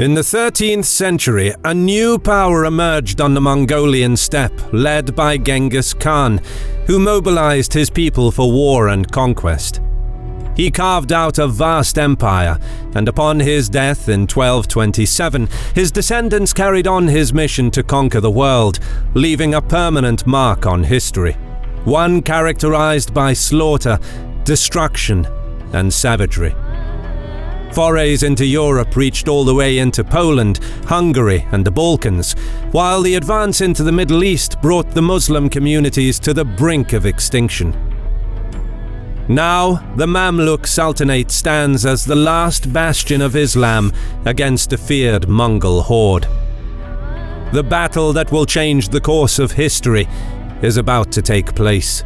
In the 13th century, a new power emerged on the Mongolian steppe, led by Genghis Khan, who mobilized his people for war and conquest. He carved out a vast empire, and upon his death in 1227, his descendants carried on his mission to conquer the world, leaving a permanent mark on history, one characterized by slaughter, destruction, and savagery. Forays into Europe reached all the way into Poland, Hungary, and the Balkans, while the advance into the Middle East brought the Muslim communities to the brink of extinction. Now, the Mamluk Sultanate stands as the last bastion of Islam against a feared Mongol horde. The battle that will change the course of history is about to take place.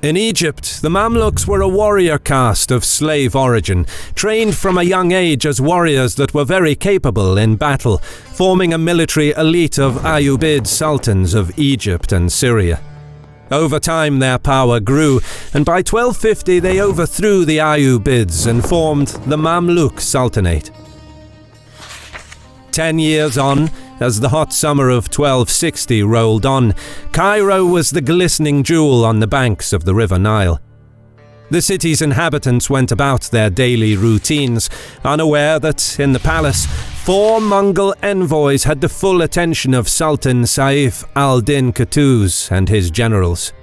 In Egypt, the Mamluks were a warrior caste of slave origin, trained from a young age as warriors that were very capable in battle, forming a military elite of Ayyubid sultans of Egypt and Syria. Over time their power grew, and by 1250 they overthrew the Ayyubids and formed the Mamluk Sultanate. 10 years on, as the hot summer of 1260 rolled on, Cairo was the glistening jewel on the banks of the River Nile. The city's inhabitants went about their daily routines, unaware that, in the palace, 4 Mongol envoys had the full attention of Sultan Saif al-Din Qutuz and his generals.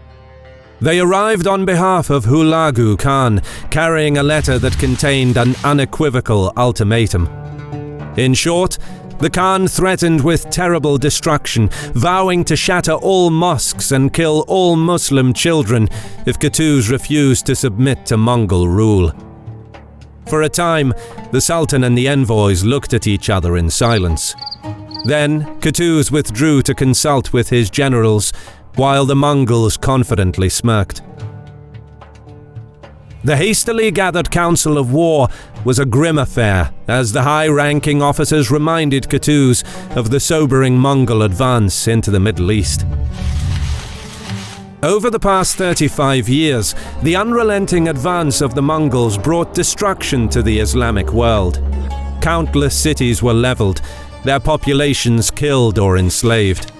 They arrived on behalf of Hulagu Khan, carrying a letter that contained an unequivocal ultimatum. In short, the Khan threatened with terrible destruction, vowing to shatter all mosques and kill all Muslim children if Qutuz refused to submit to Mongol rule. For a time, the Sultan and the envoys looked at each other in silence. Then, Qutuz withdrew to consult with his generals, while the Mongols confidently smirked. The hastily gathered council of war was a grim affair, as the high-ranking officers reminded Qutuz of the sobering Mongol advance into the Middle East. Over the past 35 years, the unrelenting advance of the Mongols brought destruction to the Islamic world. Countless cities were leveled, their populations killed or enslaved.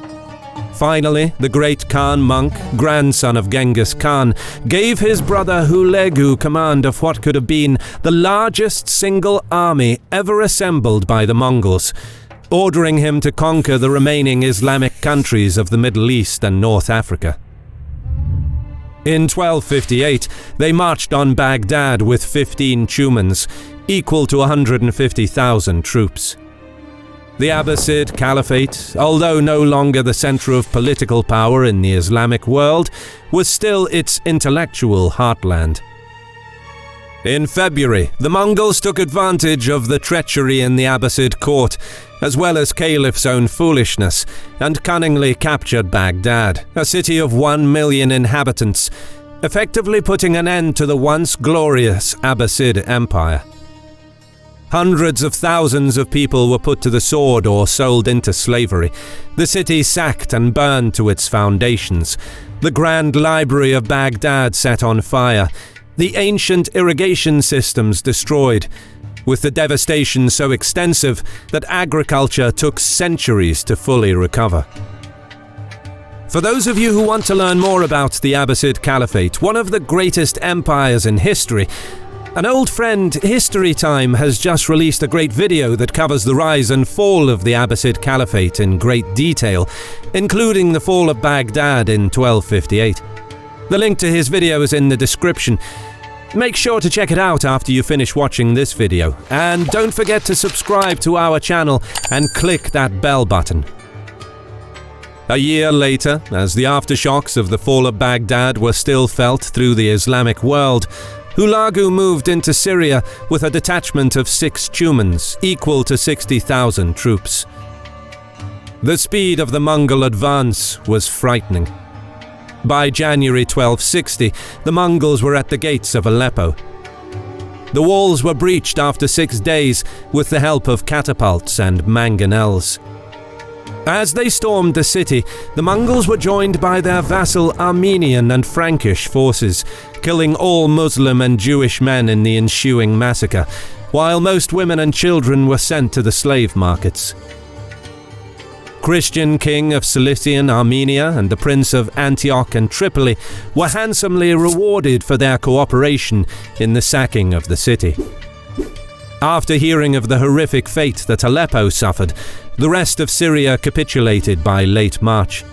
Finally, the great Khan monk, grandson of Genghis Khan, gave his brother Hulagu command of what could have been the largest single army ever assembled by the Mongols, ordering him to conquer the remaining Islamic countries of the Middle East and North Africa. In 1258, they marched on Baghdad with 15 tumans, equal to 150,000 troops. The Abbasid Caliphate, although no longer the center of political power in the Islamic world, was still its intellectual heartland. In February, the Mongols took advantage of the treachery in the Abbasid court, as well as Caliph's own foolishness, and cunningly captured Baghdad, a city of 1 million inhabitants, effectively putting an end to the once glorious Abbasid Empire. Hundreds of thousands of people were put to the sword or sold into slavery, the city sacked and burned to its foundations, the Grand Library of Baghdad set on fire, the ancient irrigation systems destroyed, with the devastation so extensive that agriculture took centuries to fully recover. For those of you who want to learn more about the Abbasid Caliphate, one of the greatest empires in history, an old friend, History Time, has just released a great video that covers the rise and fall of the Abbasid Caliphate in great detail, including the fall of Baghdad in 1258. The link to his video is in the description. Make sure to check it out after you finish watching this video, and don't forget to subscribe to our channel and click that bell button. A year later, as the aftershocks of the fall of Baghdad were still felt through the Islamic world, Hulagu moved into Syria with a detachment of 6 tumans, equal to 60,000 troops. The speed of the Mongol advance was frightening. By January 1260, the Mongols were at the gates of Aleppo. The walls were breached after 6 days with the help of catapults and mangonels. As they stormed the city, the Mongols were joined by their vassal Armenian and Frankish forces, killing all Muslim and Jewish men in the ensuing massacre, while most women and children were sent to the slave markets. Christian king of Cilician Armenia and the prince of Antioch and Tripoli were handsomely rewarded for their cooperation in the sacking of the city. After hearing of the horrific fate that Aleppo suffered, the rest of Syria capitulated by late March.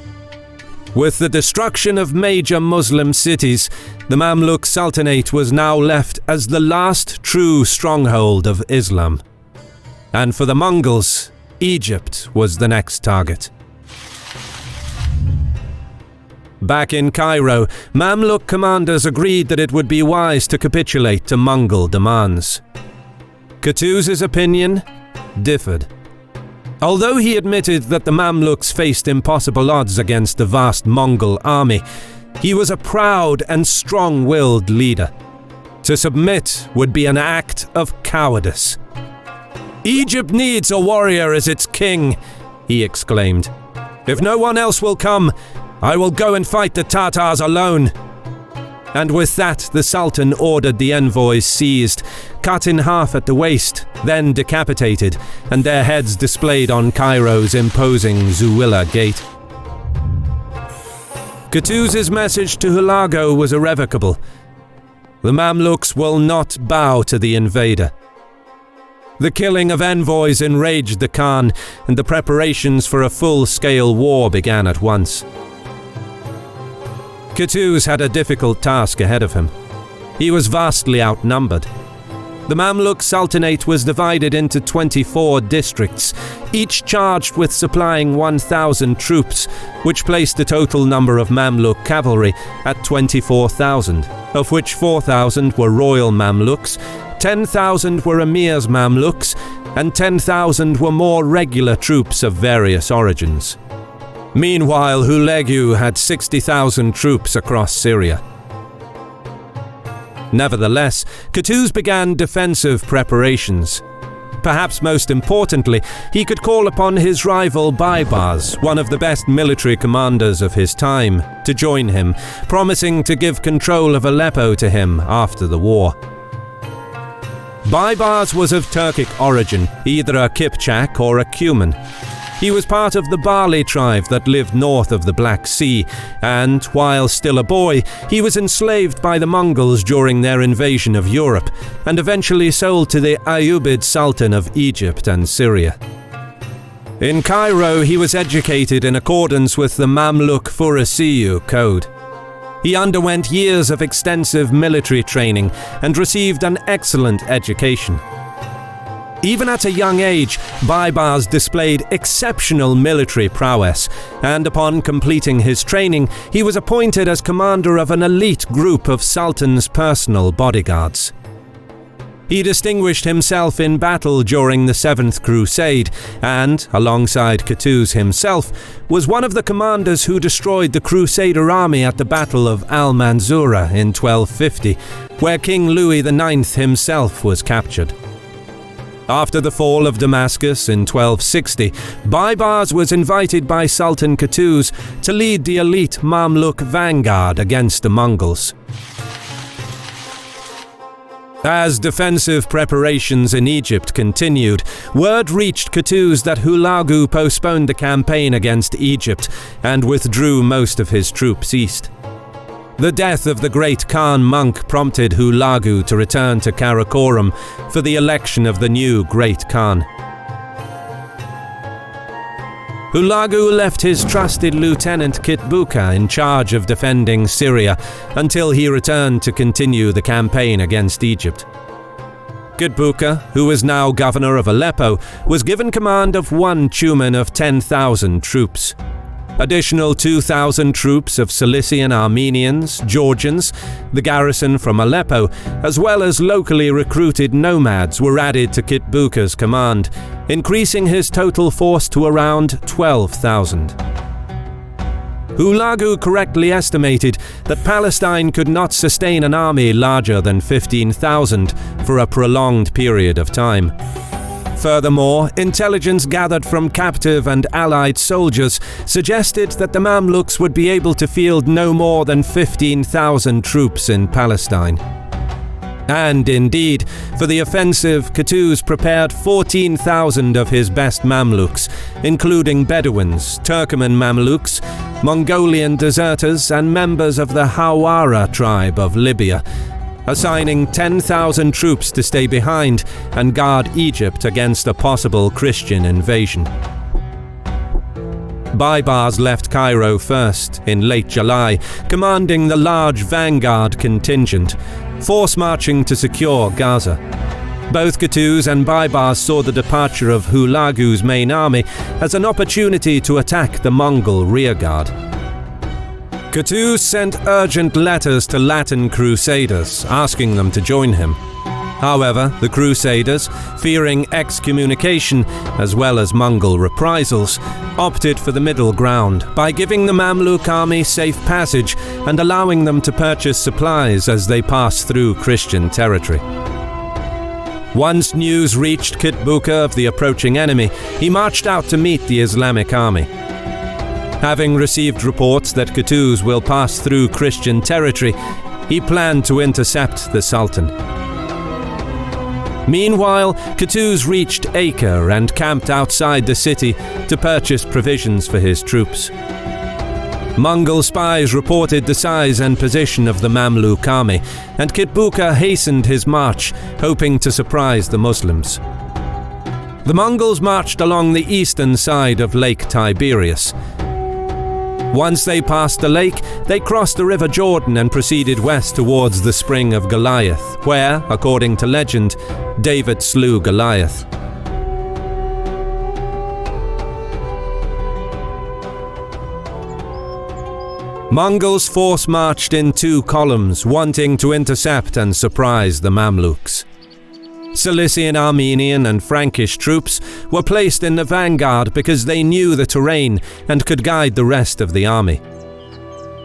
With the destruction of major Muslim cities, the Mamluk Sultanate was now left as the last true stronghold of Islam. And for the Mongols, Egypt was the next target. Back in Cairo, Mamluk commanders agreed that it would be wise to capitulate to Mongol demands. Qutuz's opinion differed. Although he admitted that the Mamluks faced impossible odds against the vast Mongol army, he was a proud and strong-willed leader. To submit would be an act of cowardice. "Egypt needs a warrior as its king," he exclaimed. "If no one else will come, I will go and fight the Tatars alone." And with that, the Sultan ordered the envoys seized, cut in half at the waist, then decapitated, and their heads displayed on Cairo's imposing Zuwila Gate. Qutuz's message to Hulagu was irrevocable. The Mamluks will not bow to the invader. The killing of envoys enraged the Khan, and the preparations for a full-scale war began at once. Qutuz had a difficult task ahead of him. He was vastly outnumbered. The Mamluk Sultanate was divided into 24 districts, each charged with supplying 1,000 troops, which placed the total number of Mamluk cavalry at 24,000, of which 4,000 were royal Mamluks, 10,000 were Emir's Mamluks, and 10,000 were more regular troops of various origins. Meanwhile, Hulagu had 60,000 troops across Syria. Nevertheless, Qutuz began defensive preparations. Perhaps most importantly, he could call upon his rival Baibars, one of the best military commanders of his time, to join him, promising to give control of Aleppo to him after the war. Baibars was of Turkic origin, either a Kipchak or a Cuman. He was part of the Bali tribe that lived north of the Black Sea, and, while still a boy, he was enslaved by the Mongols during their invasion of Europe, and eventually sold to the Ayyubid Sultan of Egypt and Syria. In Cairo, he was educated in accordance with the Mamluk Furasiyu code. He underwent years of extensive military training and received an excellent education. Even at a young age, Baibars displayed exceptional military prowess, and upon completing his training, he was appointed as commander of an elite group of Sultan's personal bodyguards. He distinguished himself in battle during the Seventh Crusade, and, alongside Qutuz himself, was one of the commanders who destroyed the Crusader army at the Battle of Al-Manzura in 1250, where King Louis IX himself was captured. After the fall of Damascus in 1260, Baibars was invited by Sultan Qutuz to lead the elite Mamluk vanguard against the Mongols. As defensive preparations in Egypt continued, word reached Qutuz that Hulagu postponed the campaign against Egypt and withdrew most of his troops east. The death of the great Khan monk prompted Hulagu to return to Karakorum for the election of the new great Khan. Hulagu left his trusted lieutenant Kitbuka in charge of defending Syria until he returned to continue the campaign against Egypt. Kitbuka, who was now governor of Aleppo, was given command of one Tumen of 10,000 troops. Additional 2,000 troops of Cilician Armenians, Georgians, the garrison from Aleppo, as well as locally recruited nomads were added to Kitbuka's command, increasing his total force to around 12,000. Hulagu correctly estimated that Palestine could not sustain an army larger than 15,000 for a prolonged period of time. Furthermore, intelligence gathered from captive and allied soldiers suggested that the Mamluks would be able to field no more than 15,000 troops in Palestine. And indeed, for the offensive, Qutuz prepared 14,000 of his best Mamluks, including Bedouins, Turkoman Mamluks, Mongolian deserters, and members of the Hawara tribe of Libya, assigning 10,000 troops to stay behind and guard Egypt against a possible Christian invasion. Baibars left Cairo first, in late July, commanding the large vanguard contingent, force marching to secure Gaza. Both Qutuz and Baibars saw the departure of Hulagu's main army as an opportunity to attack the Mongol rearguard. Qutuz sent urgent letters to Latin crusaders, asking them to join him. However, the crusaders, fearing excommunication as well as Mongol reprisals, opted for the middle ground by giving the Mamluk army safe passage and allowing them to purchase supplies as they passed through Christian territory. Once news reached Kitbuka of the approaching enemy, he marched out to meet the Islamic army. Having received reports that Qutuz will pass through Christian territory, he planned to intercept the Sultan. Meanwhile, Qutuz reached Acre and camped outside the city to purchase provisions for his troops. Mongol spies reported the size and position of the Mamluk army, and Kitbuka hastened his march, hoping to surprise the Muslims. The Mongols marched along the eastern side of Lake Tiberias. Once they passed the lake, they crossed the River Jordan and proceeded west towards the Spring of Goliath, where, according to legend, David slew Goliath. Mongols' force marched in two columns, wanting to intercept and surprise the Mamluks. Cilician, Armenian and Frankish troops were placed in the vanguard because they knew the terrain and could guide the rest of the army.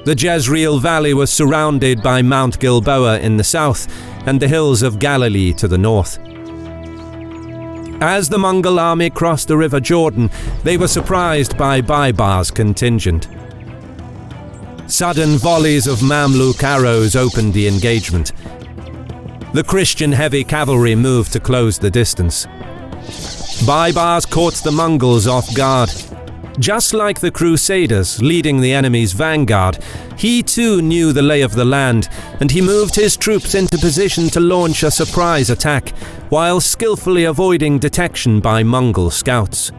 The Jezreel Valley was surrounded by Mount Gilboa in the south and the hills of Galilee to the north. As the Mongol army crossed the River Jordan, they were surprised by Baibars' contingent. Sudden volleys of Mamluk arrows opened the engagement. The Christian heavy cavalry moved to close the distance. Baibars caught the Mongols off guard. Just like the Crusaders leading the enemy's vanguard, he too knew the lay of the land, and he moved his troops into position to launch a surprise attack, while skillfully avoiding detection by Mongol scouts.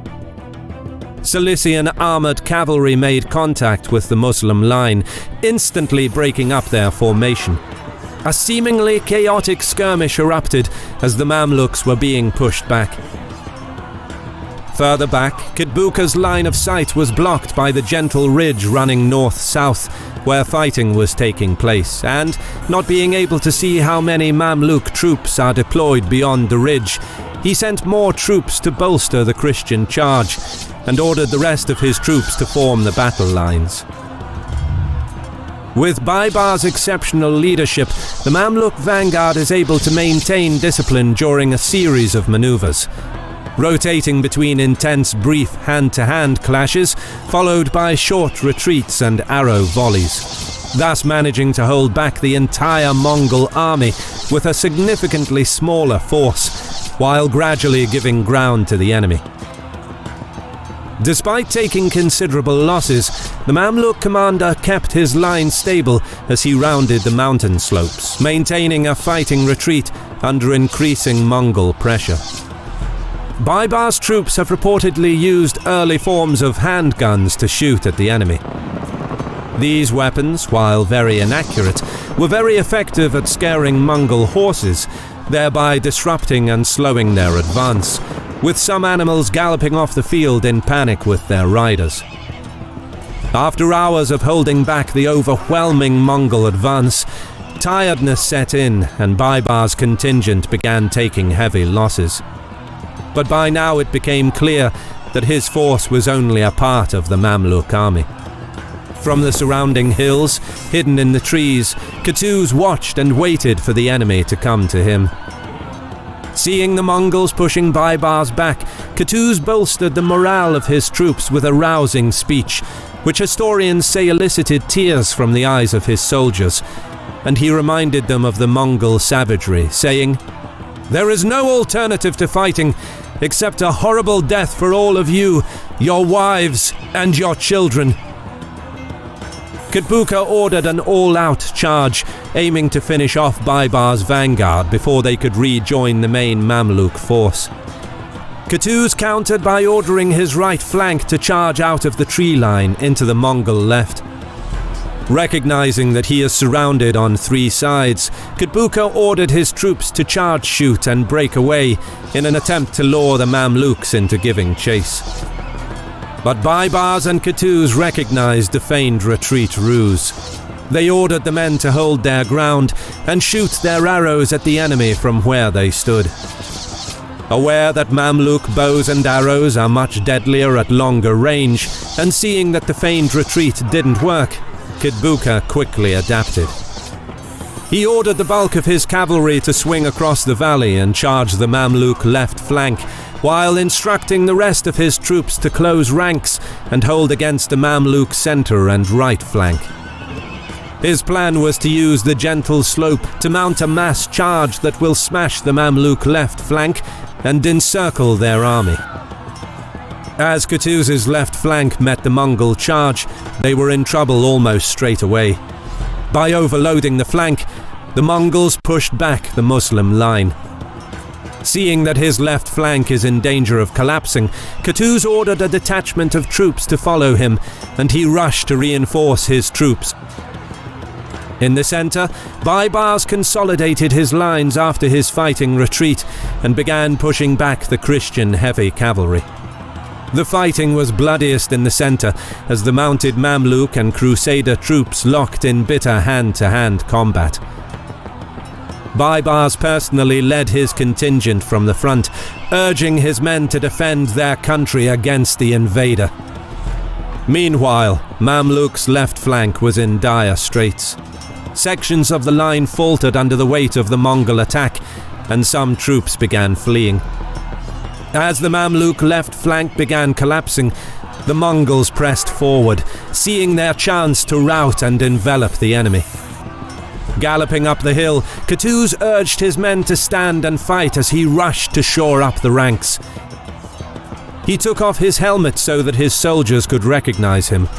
Cilician armored cavalry made contact with the Muslim line, instantly breaking up their formation. A seemingly chaotic skirmish erupted as the Mamluks were being pushed back. Further back, Kitbuka's line of sight was blocked by the gentle ridge running north-south, where fighting was taking place, and, not being able to see how many Mamluk troops are deployed beyond the ridge, he sent more troops to bolster the Christian charge, and ordered the rest of his troops to form the battle lines. With Baibars' exceptional leadership, the Mamluk vanguard is able to maintain discipline during a series of maneuvers, rotating between intense brief hand-to-hand clashes, followed by short retreats and arrow volleys, thus managing to hold back the entire Mongol army with a significantly smaller force, while gradually giving ground to the enemy. Despite taking considerable losses, the Mamluk commander kept his line stable as he rounded the mountain slopes, maintaining a fighting retreat under increasing Mongol pressure. Baibars' troops have reportedly used early forms of handguns to shoot at the enemy. These weapons, while very inaccurate, were very effective at scaring Mongol horses, thereby disrupting and slowing their advance, with some animals galloping off the field in panic with their riders. After hours of holding back the overwhelming Mongol advance, tiredness set in and Baibars' contingent began taking heavy losses. But by now it became clear that his force was only a part of the Mamluk army. From the surrounding hills, hidden in the trees, Qutuz watched and waited for the enemy to come to him. Seeing the Mongols pushing Baibars back, Qutuz bolstered the morale of his troops with a rousing speech, which historians say elicited tears from the eyes of his soldiers, and he reminded them of the Mongol savagery, saying, "There is no alternative to fighting except a horrible death for all of you, your wives and your children." Qutuz ordered an all-out charge, aiming to finish off Baibars' vanguard before they could rejoin the main Mamluk force. Qutuz countered by ordering his right flank to charge out of the tree line into the Mongol left. Recognizing that he is surrounded on three sides, Qutuz ordered his troops to charge, shoot and break away in an attempt to lure the Mamluks into giving chase. But Baibars and Qutuz recognized the feigned retreat ruse. They ordered the men to hold their ground and shoot their arrows at the enemy from where they stood. Aware that Mamluk bows and arrows are much deadlier at longer range, and seeing that the feigned retreat didn't work, Qutuz quickly adapted. He ordered the bulk of his cavalry to swing across the valley and charge the Mamluk left flank, while instructing the rest of his troops to close ranks and hold against the Mamluk center and right flank. His plan was to use the gentle slope to mount a mass charge that will smash the Mamluk left flank and encircle their army. As Qutuz's left flank met the Mongol charge, they were in trouble almost straight away. By overloading the flank, the Mongols pushed back the Muslim line. Seeing that his left flank is in danger of collapsing, Qutuz ordered a detachment of troops to follow him, and he rushed to reinforce his troops. In the center, Baibars consolidated his lines after his fighting retreat and began pushing back the Christian heavy cavalry. The fighting was bloodiest in the center as the mounted Mamluk and Crusader troops locked in bitter hand-to-hand combat. Baibars personally led his contingent from the front, urging his men to defend their country against the invader. Meanwhile, Mamluk's left flank was in dire straits. Sections of the line faltered under the weight of the Mongol attack, and some troops began fleeing. As the Mamluk left flank began collapsing, the Mongols pressed forward, seeing their chance to rout and envelop the enemy. Galloping up the hill, Qutuz urged his men to stand and fight as he rushed to shore up the ranks. He took off his helmet so that his soldiers could recognize him.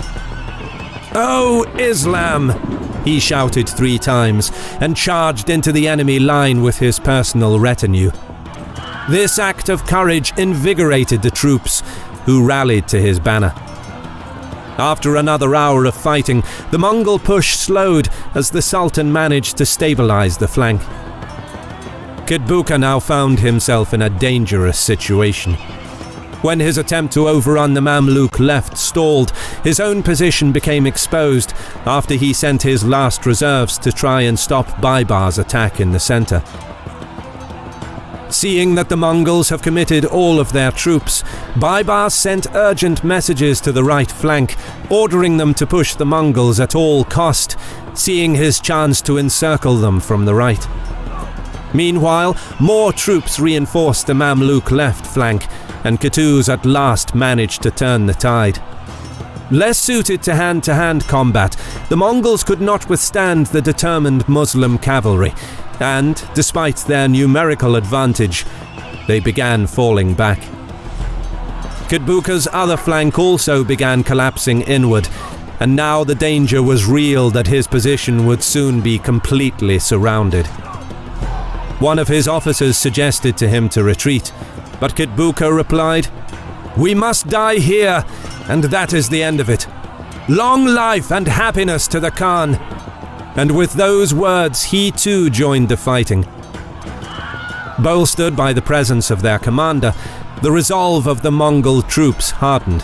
"O Islam!" he shouted 3 times, and charged into the enemy line with his personal retinue. This act of courage invigorated the troops, who rallied to his banner. After another hour of fighting, the Mongol push slowed as the Sultan managed to stabilize the flank. Qutuz now found himself in a dangerous situation. When his attempt to overrun the Mamluk left stalled, his own position became exposed after he sent his last reserves to try and stop Baibars' attack in the center. Seeing that the Mongols have committed all of their troops, Baibars sent urgent messages to the right flank, ordering them to push the Mongols at all cost, seeing his chance to encircle them from the right. Meanwhile, more troops reinforced the Mamluk left flank, and Qutuz at last managed to turn the tide. Less suited to hand-to-hand combat, the Mongols could not withstand the determined Muslim cavalry, and, despite their numerical advantage, they began falling back. Qutuz's other flank also began collapsing inward, and now the danger was real that his position would soon be completely surrounded. One of his officers suggested to him to retreat, but Qutuz replied, "We must die here, and that is the end of it. Long life and happiness to the Khan." And with those words, he too joined the fighting. Bolstered by the presence of their commander, the resolve of the Mongol troops hardened.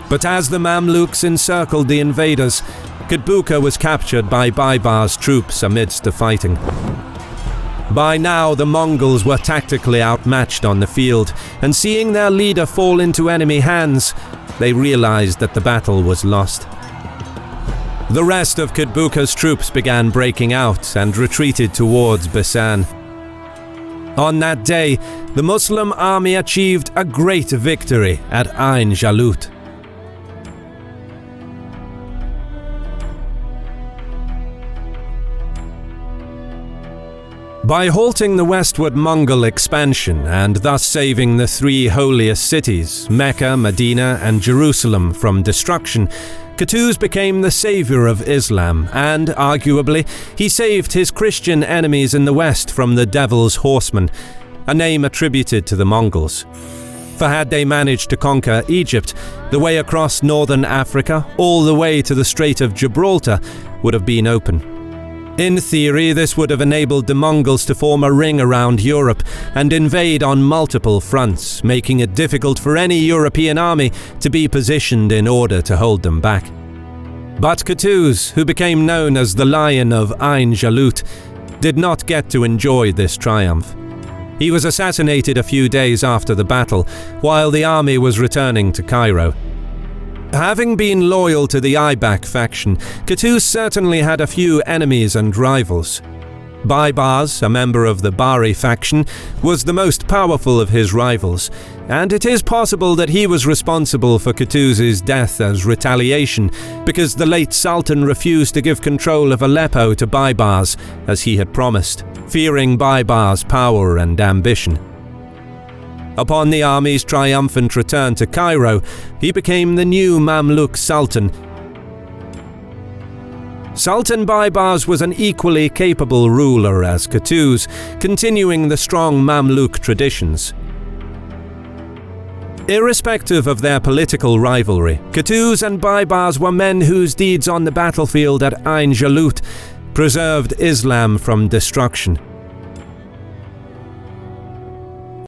But as the Mamluks encircled the invaders, Qutuz was captured by Baibars' troops amidst the fighting. By now, the Mongols were tactically outmatched on the field, and seeing their leader fall into enemy hands, they realized that the battle was lost. The rest of Qutuz's troops began breaking out and retreated towards Besan. On that day, the Muslim army achieved a great victory at Ain Jalut. By halting the westward Mongol expansion and thus saving the three holiest cities, Mecca, Medina, and Jerusalem, from destruction, Qutuz became the savior of Islam and, arguably, he saved his Christian enemies in the west from the Devil's Horsemen, a name attributed to the Mongols. For had they managed to conquer Egypt, the way across northern Africa, all the way to the Strait of Gibraltar, would have been open. In theory, this would have enabled the Mongols to form a ring around Europe and invade on multiple fronts, making it difficult for any European army to be positioned in order to hold them back. But Qutuz, who became known as the Lion of Ain Jalut, did not get to enjoy this triumph. He was assassinated a few days after the battle, while the army was returning to Cairo. Having been loyal to the Aibak faction, Qutuz certainly had a few enemies and rivals. Baibars, a member of the Bari faction, was the most powerful of his rivals, and it is possible that he was responsible for Qutuz's death as retaliation because the late Sultan refused to give control of Aleppo to Baibars as he had promised, fearing Baibars' power and ambition. Upon the army's triumphant return to Cairo, he became the new Mamluk Sultan. Sultan Baibars was an equally capable ruler as Qutuz, continuing the strong Mamluk traditions. Irrespective of their political rivalry, Qutuz and Baibars were men whose deeds on the battlefield at Ain Jalut preserved Islam from destruction.